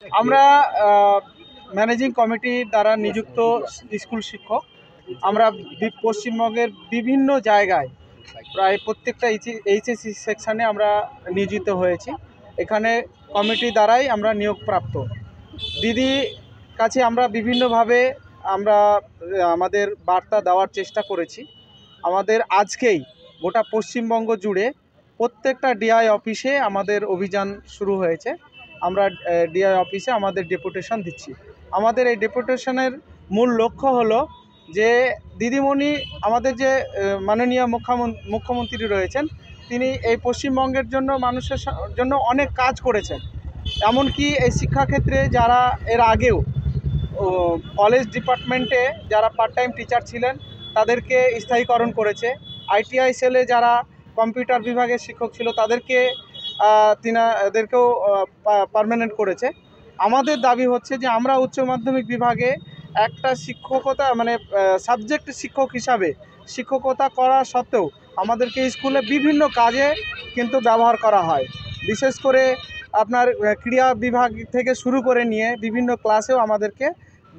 আমরা ম্যানেজিং কমিটির দ্বারা নিযুক্ত স্কুল শিক্ষক। আমরা পশ্চিমবঙ্গের বিভিন্ন জায়গায় প্রায় প্রত্যেকটা এইচএসসি সেকশানে আমরা নিয়োজিত হয়েছি। এখানে কমিটি দ্বারাই আমরা নিয়োগপ্রাপ্ত। দিদি কাছে আমরা বিভিন্নভাবে আমরা আমাদের বার্তা দেওয়ার চেষ্টা করেছি। আমাদের আজকেই গোটা পশ্চিমবঙ্গ জুড়ে প্রত্যেকটা ডিআই অফিসে আমাদের অভিযান শুরু হয়েছে। আমরা ডিআই অফিসে আমাদের ডেপুটেশন দিচ্ছি। আমাদের এই ডেপুটেশনের মূল লক্ষ্য হলো যে দিদিমণি আমাদের যে মাননীয় মুখ্যমন্ত্রী রয়েছেন, তিনি এই পশ্চিমবঙ্গের জন্য মানুষের জন্য অনেক কাজ করেছেন। এমনকি এই শিক্ষাক্ষেত্রে যারা এর আগেও কলেজ ডিপার্টমেন্টে যারা পার্ট টাইম টিচার ছিলেন তাদেরকে স্থায়ীকরণ করেছে। আইটিআই সেলে যারা কম্পিউটার বিভাগের শিক্ষক ছিল তাদেরকেও পার্মানেন্ট করেছে। আমাদের দাবি হচ্ছে যে আমরা উচ্চ মাধ্যমিক বিভাগে একটা শিক্ষকতা সাবজেক্ট শিক্ষক হিসাবে শিক্ষকতা করা সত্ত্বেও আমাদেরকে স্কুলে বিভিন্ন কাজে কিন্তু ব্যবহার করা হয়। বিশেষ করে আপনার ক্রীড়া বিভাগ থেকে শুরু করে নিয়ে বিভিন্ন ক্লাসেও আমাদেরকে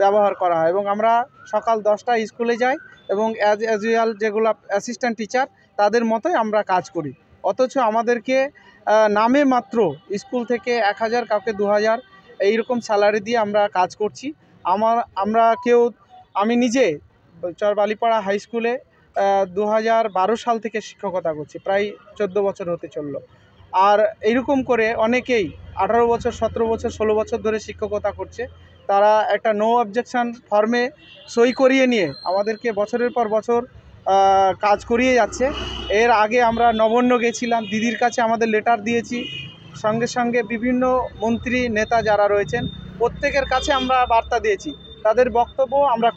ব্যবহার করা হয় এবং আমরা সকাল 10টায় স্কুলে যাই এবং অ্যাজ ইউজুয়াল যেগুলো অ্যাসিস্ট্যান্ট টিচার তাদের মতোই আমরা কাজ করি। অথচ আমাদেরকে নামে মাত্র স্কুল থেকে 1000 কাউকে 2000 এইরকম স্যালারি দিয়ে আমরা কাজ করছি। আমি নিজে চরবালিপাড়া হাই স্কুলে 2012 সাল থেকে শিক্ষকতা করছি, প্রায় 14 বছর হতে চললো। আর এইরকম করে অনেকেই 18 বছর 17 বছর 16 বছর ধরে শিক্ষকতা করছে। তারা একটা নো অবজেকশন ফর্মে সই করিয়ে নিয়ে আমাদেরকে বছরের পর বছর কাজ করিয়ে যাচ্ছে। এর আগে আমরা নবান্ন গেছিলাম, দিদির কাছে আমাদের লেটার দিয়েছি। সঙ্গে সঙ্গে বিভিন্ন মন্ত্রী নেতা যারা রয়েছেন প্রত্যেকের কাছে আমরা বার্তা দিয়েছি, তাদের বক্তব্য আমরা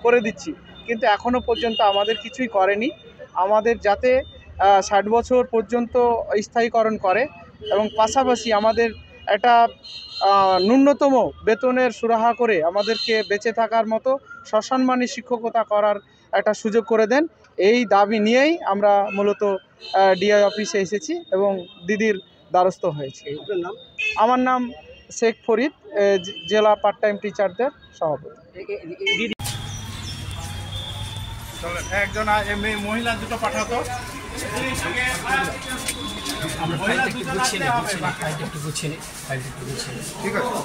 করে দিচ্ছি, কিন্তু এখনও পর্যন্ত আমাদের কিছুই করেনি। আমাদের যাতে 60 বছর পর্যন্ত স্থায়ীকরণ করে এবং পাশাপাশি আমাদের একটা ন্যূনতম বেতনের সুরাহা করে আমাদেরকে বেঁচে থাকার মতো সসম্মানী শিক্ষকতা করার একটা সুযোগ করে দেন। এই দাবি নিয়েই আমরা মূলত ডিআই অফিসে এসেছি এবং দিদির দ্বারস্থ হয়েছি। আমার নাম শেখ ফরিদ, জেলা পার্ট টাইম টিচারদের সভাপতি। একজন মহিলা দুটো পাঠাতো। ঠিক আছে।